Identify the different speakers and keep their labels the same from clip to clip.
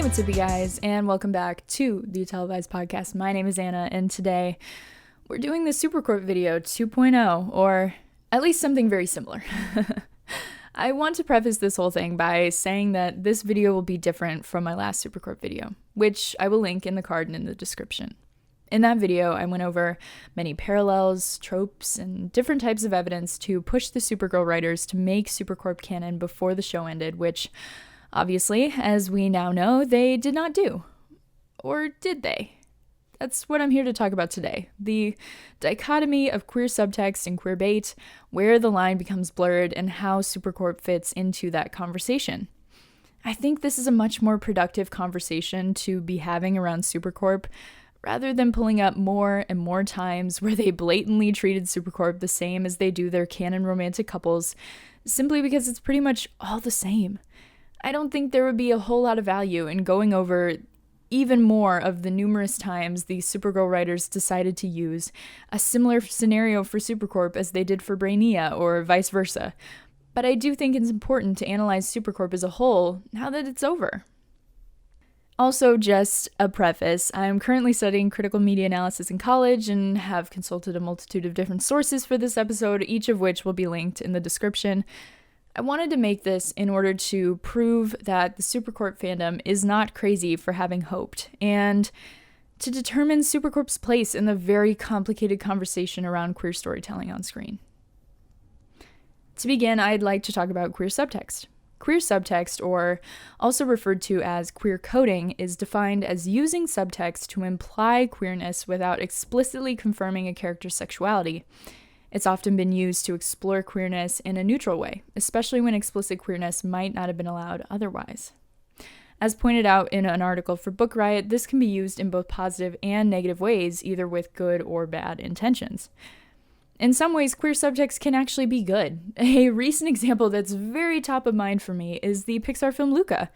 Speaker 1: What's up, you guys, and welcome back to the Televised podcast. My name is Anna, and today we're doing the Supercorp video 2.0, or at least something very similar. I want to preface this whole thing by saying that this video will be different from my last Supercorp video, which I will link in the card and in the description. In that video, I went over many parallels, tropes, and different types of evidence to push the Supergirl writers to make Supercorp canon before the show ended, which, obviously, as we now know, they did not do. Or did they? That's what I'm here to talk about today. The dichotomy of queer subtext and queerbait, where the line becomes blurred, and how Supercorp fits into that conversation. I think this is a much more productive conversation to be having around Supercorp, rather than pulling up more and more times where they blatantly treated Supercorp the same as they do their canon romantic couples, simply because it's pretty much all the same. I don't think there would be a whole lot of value in going over even more of the numerous times the Supergirl writers decided to use a similar scenario for Supercorp as they did for Brainiac or vice versa. But I do think it's important to analyze Supercorp as a whole now that it's over. Also, just a preface, I'm currently studying critical media analysis in college and have consulted a multitude of different sources for this episode, each of which will be linked in the description. I wanted to make this in order to prove that the Supercorp fandom is not crazy for having hoped, and to determine Supercorp's place in the very complicated conversation around queer storytelling on screen. To begin, I'd like to talk about queer subtext. Queer subtext, or also referred to as queer coding, is defined as using subtext to imply queerness without explicitly confirming a character's sexuality. It's often been used to explore queerness in a neutral way, especially when explicit queerness might not have been allowed otherwise. As pointed out in an article for Book Riot, this can be used in both positive and negative ways, either with good or bad intentions. In some ways, queer subtext can actually be good. A recent example that's very top of mind for me is the Pixar film Luca,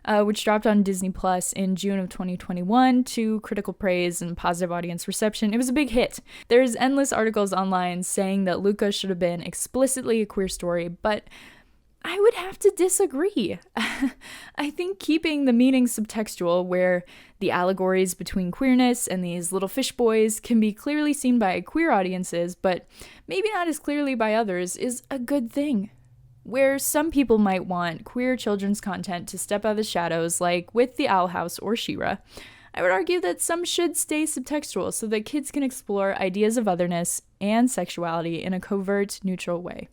Speaker 1: which dropped on Disney Plus in June of 2021 to critical praise and positive audience reception. It was a big hit. There's endless articles online saying that Luca should have been explicitly a queer story, but I would have to disagree. I think keeping the meaning subtextual, where the allegories between queerness and these little fish boys can be clearly seen by queer audiences, but maybe not as clearly by others, is a good thing. Where some people might want queer children's content to step out of the shadows, like with The Owl House or She-Ra, I would argue that some should stay subtextual so that kids can explore ideas of otherness and sexuality in a covert, neutral way.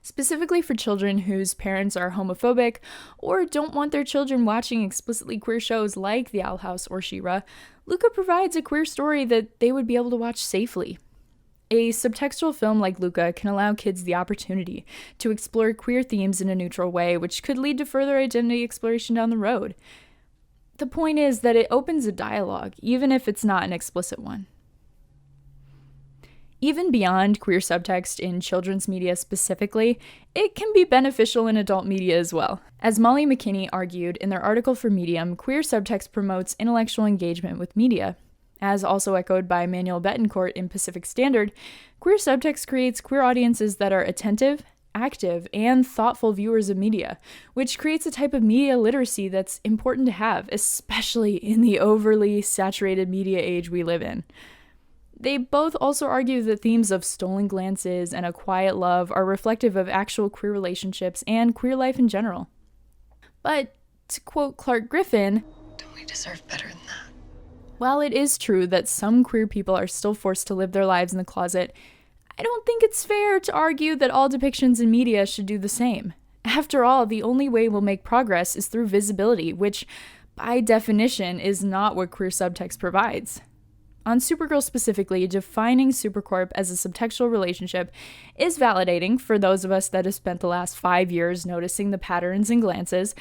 Speaker 1: Specifically for children whose parents are homophobic or don't want their children watching explicitly queer shows like The Owl House or She-Ra, Luca provides a queer story that they would be able to watch safely. A subtextual film like Luca can allow kids the opportunity to explore queer themes in a neutral way, which could lead to further identity exploration down the road. The point is that it opens a dialogue, even if it's not an explicit one. Even beyond queer subtext in children's media specifically, it can be beneficial in adult media as well. As Molly McKinney argued in their article for Medium, queer subtext promotes intellectual engagement with media. As also echoed by Manuel Betancourt in Pacific Standard, queer subtext creates queer audiences that are attentive, active, and thoughtful viewers of media, which creates a type of media literacy that's important to have, especially in the overly saturated media age we live in. They both also argue that themes of stolen glances and a quiet love are reflective of actual queer relationships and queer life in general. But, to quote Clark Griffin,
Speaker 2: "Don't we deserve better than that?"
Speaker 1: While it is true that some queer people are still forced to live their lives in the closet, I don't think it's fair to argue that all depictions in media should do the same. After all, the only way we'll make progress is through visibility, which, by definition, is not what queer subtext provides. On Supergirl specifically, defining Supercorp as a subtextual relationship is validating for those of us that have spent the last 5 years noticing the patterns and glances,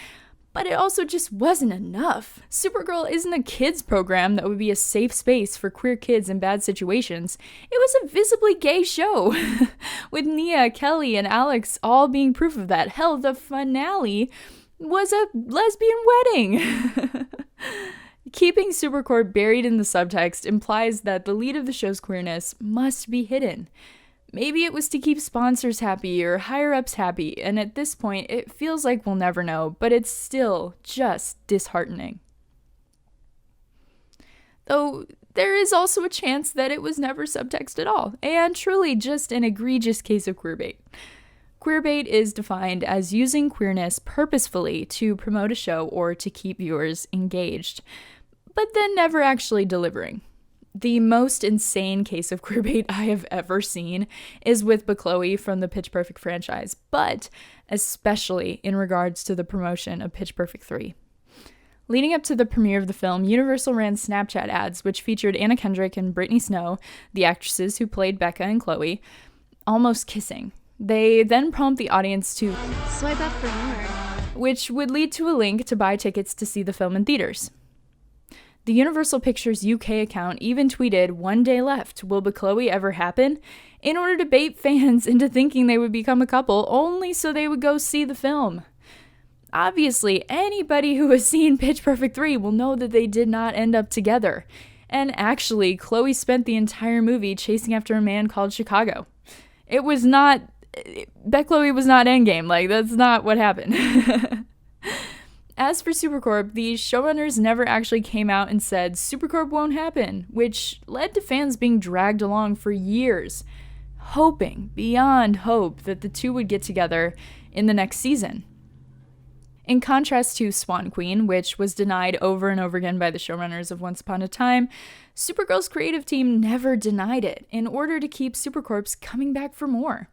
Speaker 1: but it also just wasn't enough. Supergirl isn't a kids program that would be a safe space for queer kids in bad situations. It was a visibly gay show, with Nia, Kelly, and Alex all being proof of that. Hell, the finale was a lesbian wedding. Keeping Supercorp buried in the subtext implies that the lead of the show's queerness must be hidden. Maybe it was to keep sponsors happy or higher-ups happy, and at this point, it feels like we'll never know, but it's still just disheartening. Though there is also a chance that it was never subtext at all, and truly just an egregious case of queerbait. Queerbait is defined as using queerness purposefully to promote a show or to keep viewers engaged, but then never actually delivering. The most insane case of queerbait I have ever seen is with Chloe from the Pitch Perfect franchise, but especially in regards to the promotion of Pitch Perfect 3. Leading up to the premiere of the film, Universal ran Snapchat ads which featured Anna Kendrick and Brittany Snow, the actresses who played Becca and Chloe, almost kissing. They then prompt the audience to
Speaker 3: swipe up for more,
Speaker 1: which would lead to a link to buy tickets to see the film in theaters. The Universal Pictures UK account even tweeted, "One day left, will Chloe ever happen?" in order to bait fans into thinking they would become a couple only so they would go see the film. Obviously, anybody who has seen Pitch Perfect 3 will know that they did not end up together. And actually, Chloe spent the entire movie chasing after a man called Chicago. Chloe was not Endgame, like that's not what happened. As for Supercorp, the showrunners never actually came out and said Supercorp won't happen, which led to fans being dragged along for years, hoping beyond hope that the two would get together in the next season. In contrast to Swan Queen, which was denied over and over again by the showrunners of Once Upon a Time, Supergirl's creative team never denied it in order to keep Supercorp's coming back for more.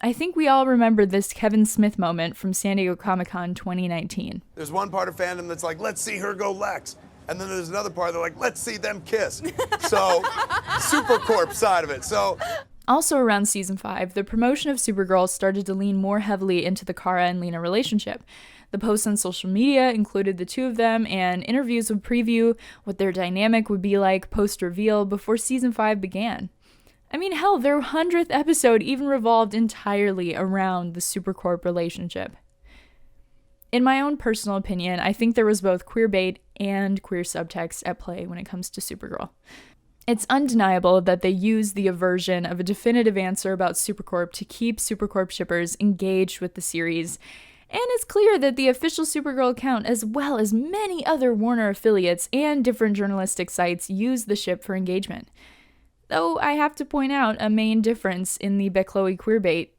Speaker 1: I think we all remember this Kevin Smith moment from San Diego Comic-Con 2019.
Speaker 4: There's one part of fandom that's like, let's see her go Lex. And then there's another part they're like, let's see them kiss. So, Supercorp side of it. So.
Speaker 1: Also around season 5, the promotion of Supergirl started to lean more heavily into the Kara and Lena relationship. The posts on social media included the two of them, and interviews would preview what their dynamic would be like post-reveal before season 5 began. I mean, hell, their 100th episode even revolved entirely around the Supercorp relationship. In my own personal opinion, I think there was both queerbait and queer subtext at play when it comes to Supergirl. It's undeniable that they used the aversion of a definitive answer about Supercorp to keep Supercorp shippers engaged with the series, and it's clear that the official Supergirl account, as well as many other Warner affiliates and different journalistic sites, used the ship for engagement. Though I have to point out a main difference in the Chloe queerbait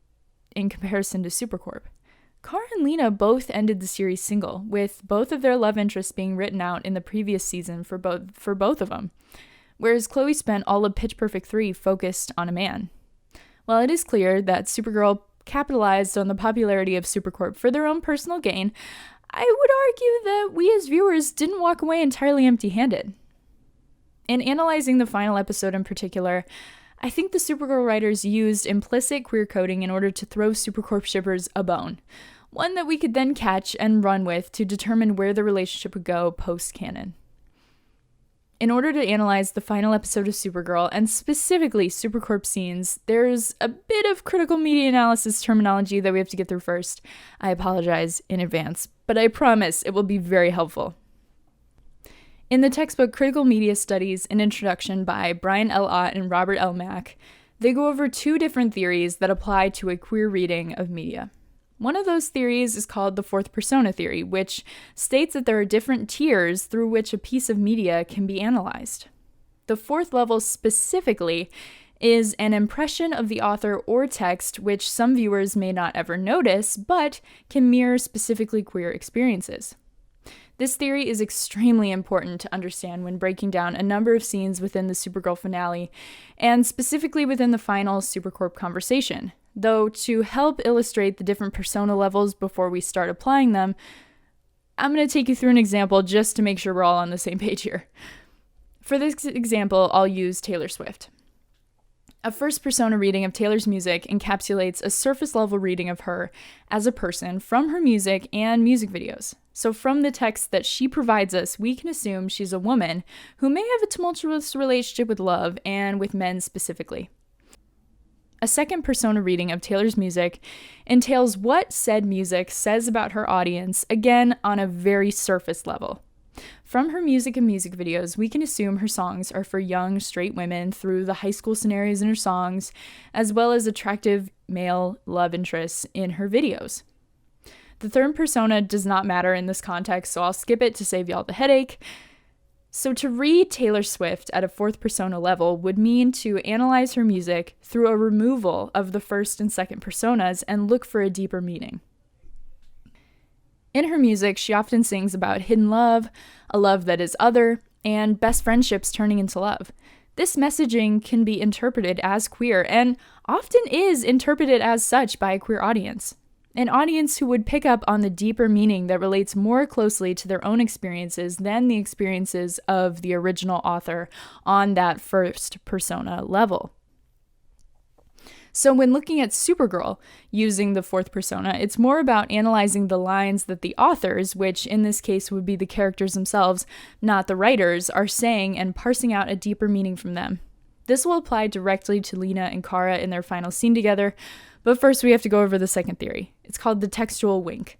Speaker 1: in comparison to Supercorp. Kara and Lena both ended the series single, with both of their love interests being written out in the previous season for both of them, whereas Chloe spent all of Pitch Perfect 3 focused on a man. While it is clear that Supergirl capitalized on the popularity of Supercorp for their own personal gain, I would argue that we as viewers didn't walk away entirely empty-handed. In analyzing the final episode in particular, I think the Supergirl writers used implicit queer coding in order to throw Supercorp shippers a bone, one that we could then catch and run with to determine where the relationship would go post-canon. In order to analyze the final episode of Supergirl, and specifically Supercorp scenes, there's a bit of critical media analysis terminology that we have to get through first. I apologize in advance, but I promise it will be very helpful. In the textbook Critical Media Studies, an introduction by Brian L. Ott and Robert L. Mack, they go over two different theories that apply to a queer reading of media. One of those theories is called the fourth persona theory, which states that there are different tiers through which a piece of media can be analyzed. The fourth level specifically is an impression of the author or text which some viewers may not ever notice, but can mirror specifically queer experiences. This theory is extremely important to understand when breaking down a number of scenes within the Supergirl finale, and specifically within the final Supercorp conversation. Though, to help illustrate the different persona levels before we start applying them, I'm going to take you through an example just to make sure we're all on the same page here. For this example, I'll use Taylor Swift. A first persona reading of Taylor's music encapsulates a surface level reading of her as a person from her music and music videos. So from the text that she provides us, we can assume she's a woman who may have a tumultuous relationship with love and with men specifically. A second persona reading of Taylor's music entails what said music says about her audience, again on a very surface level. From her music and music videos, we can assume her songs are for young, straight women through the high school scenarios in her songs, as well as attractive male love interests in her videos. The third persona does not matter in this context, so I'll skip it to save y'all the headache. So to read Taylor Swift at a fourth persona level would mean to analyze her music through a removal of the first and second personas and look for a deeper meaning. In her music, she often sings about hidden love, a love that is other, and best friendships turning into love. This messaging can be interpreted as queer and often is interpreted as such by a queer audience. An audience who would pick up on the deeper meaning that relates more closely to their own experiences than the experiences of the original author on that first persona level. So when looking at Supergirl using the fourth persona, it's more about analyzing the lines that the authors, which in this case would be the characters themselves, not the writers, are saying and parsing out a deeper meaning from them. This will apply directly to Lena and Kara in their final scene together, but first we have to go over the second theory. It's called the textual wink.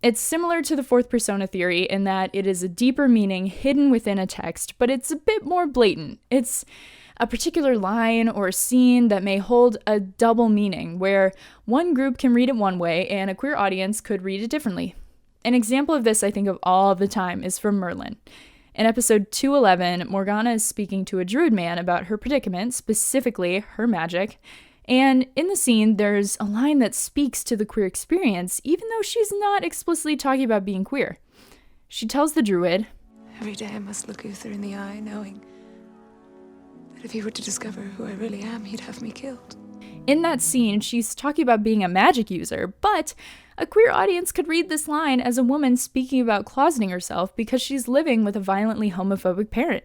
Speaker 1: It's similar to the fourth persona theory in that it is a deeper meaning hidden within a text, but it's a bit more blatant. It's a particular line or scene that may hold a double meaning, where one group can read it one way and a queer audience could read it differently. An example of this I think of all the time is from Merlin. In episode 211, Morgana is speaking to a druid man about her predicament, specifically her magic, and in the scene there's a line that speaks to the queer experience, even though she's not explicitly talking about being queer. She tells the druid,
Speaker 3: "Every day I must look Uther in the eye, knowing that if he were to discover who I really am, he'd have me killed."
Speaker 1: In that scene, she's talking about being a magic user, but a queer audience could read this line as a woman speaking about closeting herself because she's living with a violently homophobic parent.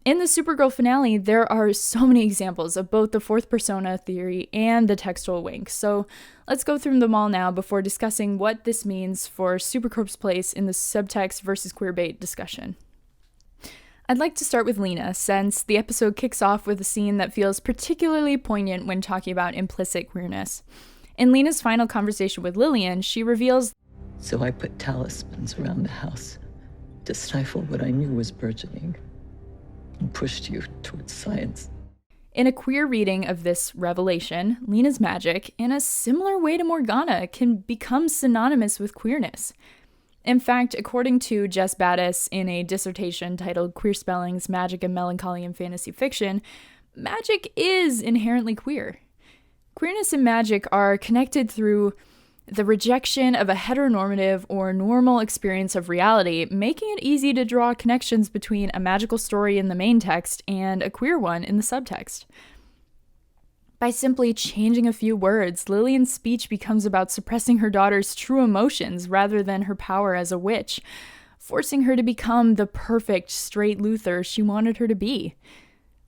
Speaker 1: In the Supergirl finale, there are so many examples of both the fourth persona theory and the textual wink, so let's go through them all now before discussing what this means for Supercorp's place in the subtext versus queerbait discussion. I'd like to start with Lena, since the episode kicks off with a scene that feels particularly poignant when talking about implicit queerness. In Lena's final conversation with Lillian, she reveals,
Speaker 5: "So I put talismans around the house to stifle what I knew was burgeoning and pushed you towards science."
Speaker 1: In a queer reading of this revelation, Lena's magic, in a similar way to Morgana, can become synonymous with queerness. In fact, according to Jess Battis in a dissertation titled Queer Spellings, Magic and Melancholy in Fantasy Fiction, magic is inherently queer. Queerness and magic are connected through the rejection of a heteronormative or normal experience of reality, making it easy to draw connections between a magical story in the main text and a queer one in the subtext. By simply changing a few words, Lillian's speech becomes about suppressing her daughter's true emotions rather than her power as a witch, forcing her to become the perfect straight Luther she wanted her to be.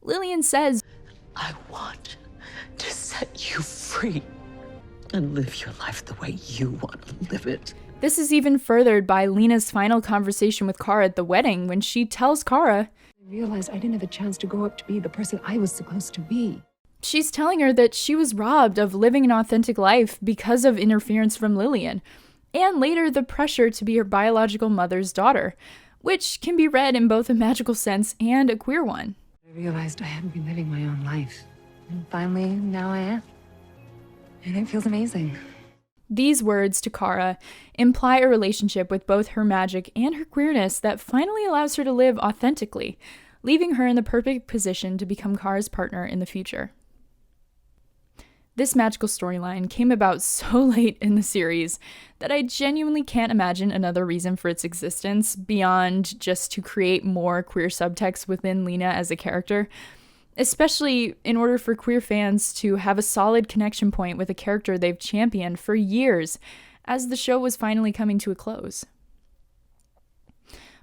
Speaker 1: Lillian says,
Speaker 5: "I want to set you free and live your life the way you want to live it."
Speaker 1: This is even furthered by Lena's final conversation with Kara at the wedding when she tells Kara,
Speaker 3: I realized I didn't have a chance to grow up to be the person I was supposed to be.
Speaker 1: She's telling her that she was robbed of living an authentic life because of interference from Lillian, and later the pressure to be her biological mother's daughter, which can be read in both a magical sense and a queer one.
Speaker 3: I realized I hadn't been living my own life. And finally, now I am. And it feels amazing.
Speaker 1: These words to Kara imply a relationship with both her magic and her queerness that finally allows her to live authentically, leaving her in the perfect position to become Kara's partner in the future. This magical storyline came about so late in the series that I genuinely can't imagine another reason for its existence beyond just to create more queer subtext within Lena as a character, especially in order for queer fans to have a solid connection point with a character they've championed for years as the show was finally coming to a close.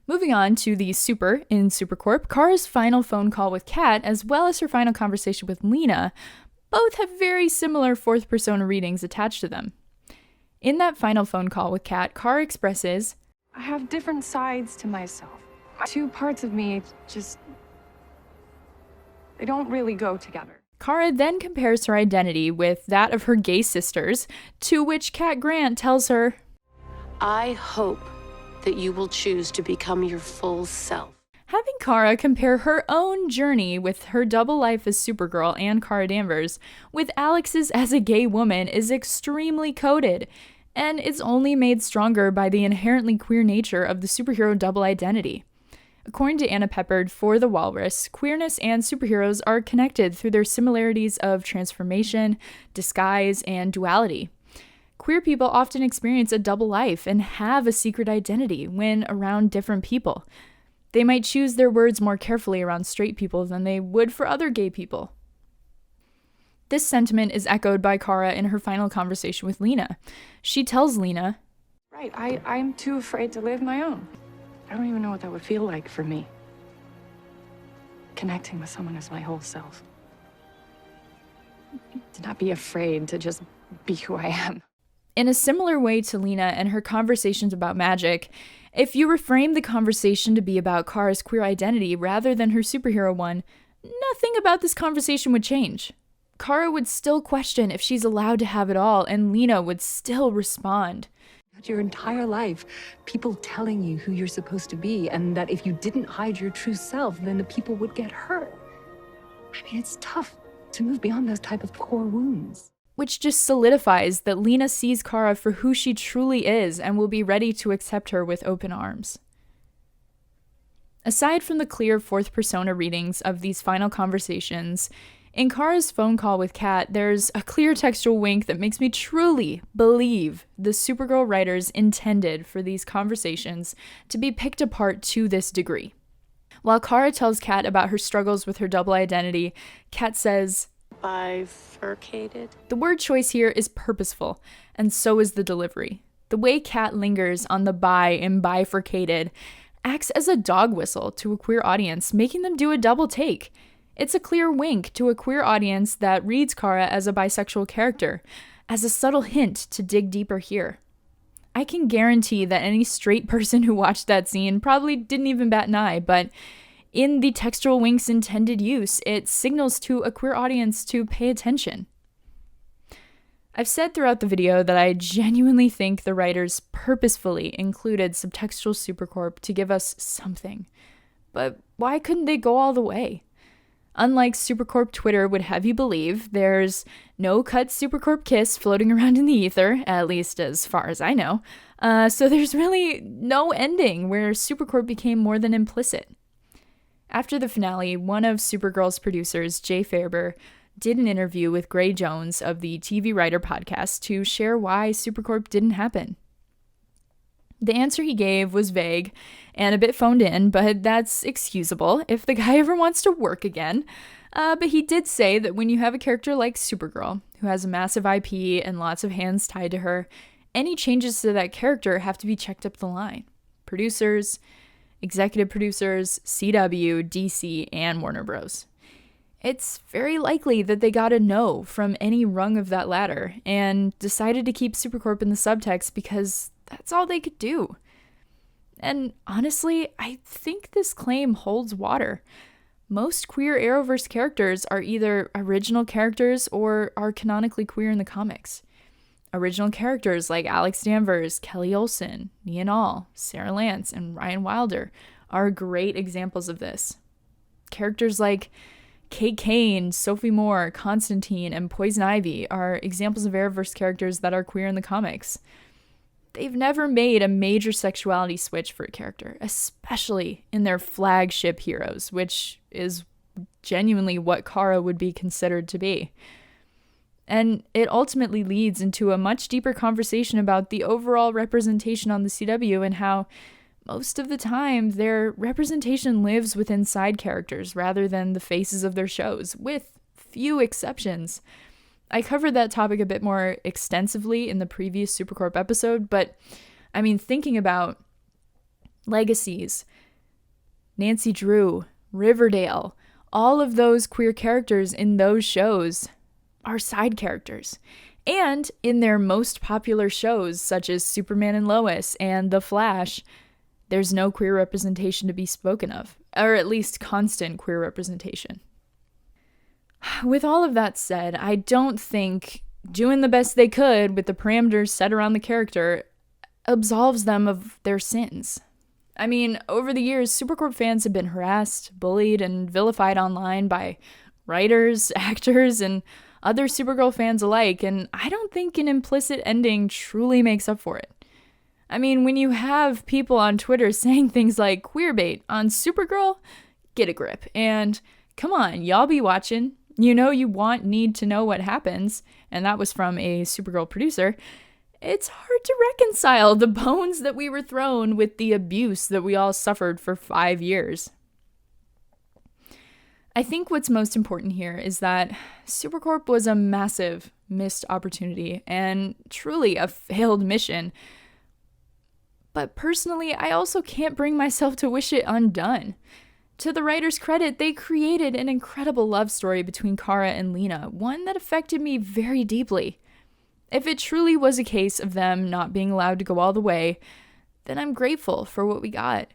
Speaker 1: Moving on to the Super in Supercorp, Kara's final phone call with Kat, as well as her final conversation with Lena, both have very similar fourth persona readings attached to them. In that final phone call with Kat, Kara expresses,
Speaker 6: I have different sides to myself. Two parts of me they don't really go together.
Speaker 1: Kara then compares her identity with that of her gay sisters, to which Kat Grant tells her,
Speaker 7: I hope that you will choose to become your full self.
Speaker 1: Having Kara compare her own journey with her double life as Supergirl and Kara Danvers with Alex's as a gay woman is extremely coded, and it's only made stronger by the inherently queer nature of the superhero double identity. According to Anna Peppard for The Walrus, queerness and superheroes are connected through their similarities of transformation, disguise, and duality. Queer people often experience a double life and have a secret identity when around different people. They might choose their words more carefully around straight people than they would for other gay people. This sentiment is echoed by Kara in her final conversation with Lena. She tells Lena,
Speaker 6: Right, I'm too afraid to live my own. I don't even know what that would feel like for me. Connecting with someone as my whole self. To not be afraid to just be who I am.
Speaker 1: in a similar way to Lena and her conversations about magic, if you reframe the conversation to be about Kara's queer identity rather than her superhero one, nothing about this conversation would change. Kara would still question if she's allowed to have it all, and Lena would still respond.
Speaker 3: Your entire life, people telling you who you're supposed to be, and that if you didn't hide your true self, then the people would get hurt. I mean, it's tough to move beyond those type of core wounds.
Speaker 1: Which just solidifies that Lena sees Kara for who she truly is and will be ready to accept her with open arms. Aside from the clear fourth persona readings of these final conversations, in Kara's phone call with Kat, there's a clear textual wink that makes me truly believe the Supergirl writers intended for these conversations to be picked apart to this degree. While Kara tells Kat about her struggles with her double identity, Kat says,
Speaker 7: Bifurcated?
Speaker 1: The word choice here is purposeful, and so is the delivery. The way Kat lingers on the bi in bifurcated acts as a dog whistle to a queer audience, making them do a double take. It's a clear wink to a queer audience that reads Kara as a bisexual character, as a subtle hint to dig deeper here. I can guarantee that any straight person who watched that scene probably didn't even bat an eye, but in the textual wink's intended use, it signals to a queer audience to pay attention. I've said throughout the video that I genuinely think the writers purposefully included subtextual Supercorp to give us something. But why couldn't they go all the way? Unlike Supercorp Twitter would have you believe, there's no cut Supercorp kiss floating around in the ether, at least as far as I know. So there's really no ending where Supercorp became more than implicit. After the finale, one of Supergirl's producers, Jay Faerber, did an interview with Gray Jones of the TV Writer podcast to share why Supercorp didn't happen. The answer he gave was vague and a bit phoned in, but that's excusable if the guy ever wants to work again. But he did say that when you have a character like Supergirl, who has a massive IP and lots of hands tied to her, any changes to that character have to be checked up the line. Producers, executive producers, CW, DC, and Warner Bros. It's very likely that they got a no from any rung of that ladder and decided to keep Supercorp in the subtext because that's all they could do. And honestly, I think this claim holds water. Most queer Arrowverse characters are either original characters or are canonically queer in the comics. Original characters like Alex Danvers, Kelly Olsen, Nia Nall, Sarah Lance, and Ryan Wilder are great examples of this. Characters like Kate Kane, Sophie Moore, Constantine, and Poison Ivy are examples of Arrowverse characters that are queer in the comics. They've never made a major sexuality switch for a character, especially in their flagship heroes, which is genuinely what Kara would be considered to be. And it ultimately leads into a much deeper conversation about the overall representation on the CW and how most of the time their representation lives within side characters rather than the faces of their shows, with few exceptions. I covered that topic a bit more extensively in the previous Supercorp episode, but I mean, thinking about Legacies, Nancy Drew, Riverdale, all of those queer characters in those shows are side characters. And in their most popular shows, such as Superman and Lois and The Flash, there's no queer representation to be spoken of, or at least constant queer representation. With all of that said, I don't think doing the best they could with the parameters set around the character, absolves them of their sins. I mean, over the years, Supercorp fans have been harassed, bullied, and vilified online by writers, actors, and other Supergirl fans alike, and I don't think an implicit ending truly makes up for it. I mean, when you have people on Twitter saying things like "Queerbait" on Supergirl, get a grip. And come on, y'all be watching. You know you need to know what happens, and that was from a Supergirl producer. It's hard to reconcile the bones that we were thrown with the abuse that we all suffered for 5 years. I think what's most important here is that Supercorp was a massive missed opportunity and truly a failed mission. But personally, I also can't bring myself to wish it undone. To the writers' credit, they created an incredible love story between Kara and Lena, one that affected me very deeply. If it truly was a case of them not being allowed to go all the way, then I'm grateful for what we got.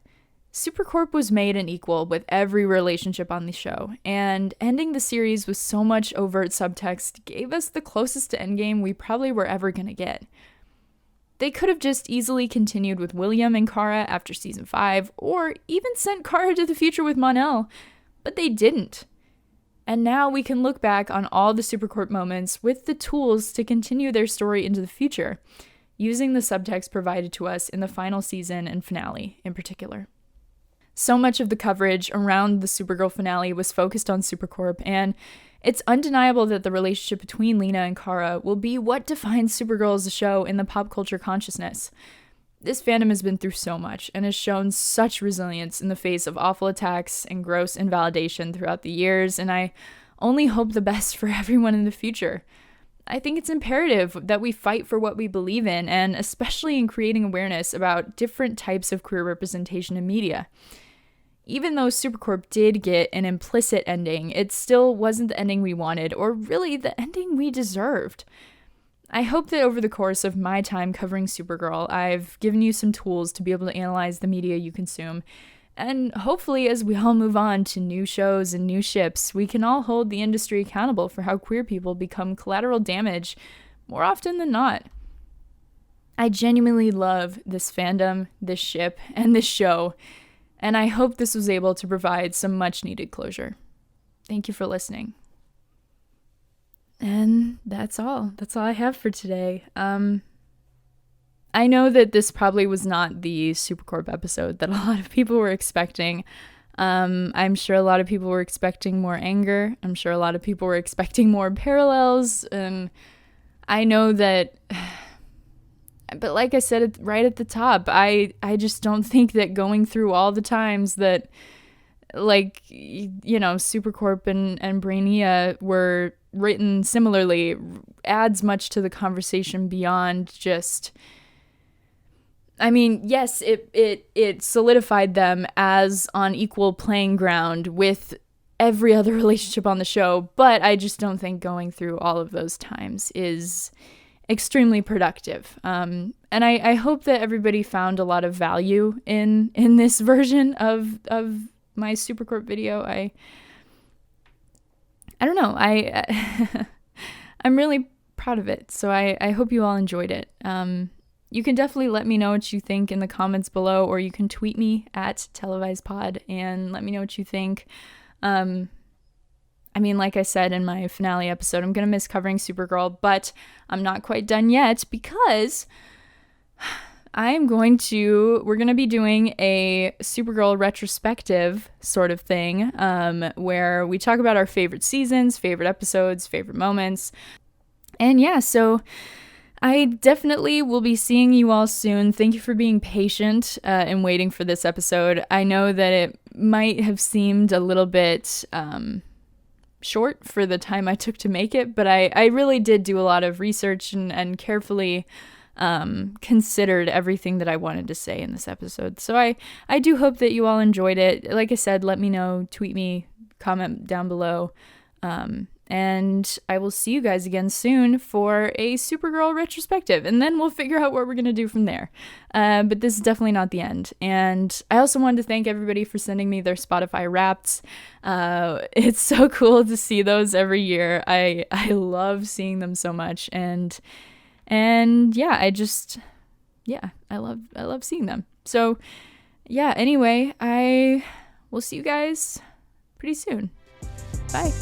Speaker 1: Supercorp was made an equal with every relationship on the show, and ending the series with so much overt subtext gave us the closest to Endgame we probably were ever gonna get. They could have just easily continued with William and Kara after season 5, or even sent Kara to the future with Mon-El, but they didn't. And now we can look back on all the Supercorp moments with the tools to continue their story into the future, using the subtext provided to us in the final season and finale in particular. So much of the coverage around the Supergirl finale was focused on Supercorp, and it's undeniable that the relationship between Lena and Kara will be what defines Supergirl as a show in the pop culture consciousness. This fandom has been through so much and has shown such resilience in the face of awful attacks and gross invalidation throughout the years, and I only hope the best for everyone in the future. I think it's imperative that we fight for what we believe in, and especially in creating awareness about different types of queer representation in media. Even though Supercorp did get an implicit ending, it still wasn't the ending we wanted, or really the ending we deserved. I hope that over the course of my time covering Supergirl, I've given you some tools to be able to analyze the media you consume, and hopefully as we all move on to new shows and new ships, we can all hold the industry accountable for how queer people become collateral damage more often than not. I genuinely love this fandom, this ship, and this show, and I hope this was able to provide some much needed closure. Thank you for listening. And that's all. That's all I have for today. I know that this probably was not the Supercorp episode that a lot of people were expecting. I'm sure a lot of people were expecting more anger. I'm sure a lot of people were expecting more parallels. And I know that, but like I said right at the top, I just don't think that going through all the times that, like, you know, Supercorp and Brainiac were written similarly adds much to the conversation beyond just, I mean, yes, it solidified them as on equal playing ground with every other relationship on the show, but I just don't think going through all of those times is extremely productive. And I hope that everybody found a lot of value in this version of my Supercorp video. I don't know. I'm really proud of it. So I hope you all enjoyed it. You can definitely let me know what you think in the comments below, or you can tweet me at TelevisedPod and let me know what you think. I mean, like I said in my finale episode, I'm going to miss covering Supergirl, but I'm not quite done yet because we're going to be doing a Supergirl retrospective sort of thing, where we talk about our favorite seasons, favorite episodes, favorite moments. And yeah, so I definitely will be seeing you all soon. Thank you for being patient and waiting for this episode. I know that it might have seemed a little bit short for the time I took to make it, but I really did do a lot of research and carefully considered everything that I wanted to say in this episode. So I do hope that you all enjoyed it. Like I said, let me know, tweet me, comment down below. And I will see you guys again soon for a Supergirl retrospective, and then we'll figure out what we're going to do from there. But this is definitely not the end. And I also wanted to thank everybody for sending me their Spotify Wrapped. It's so cool to see those every year. I love seeing them so much. And yeah, yeah, I love seeing them. So yeah, anyway, I will see you guys pretty soon. Bye.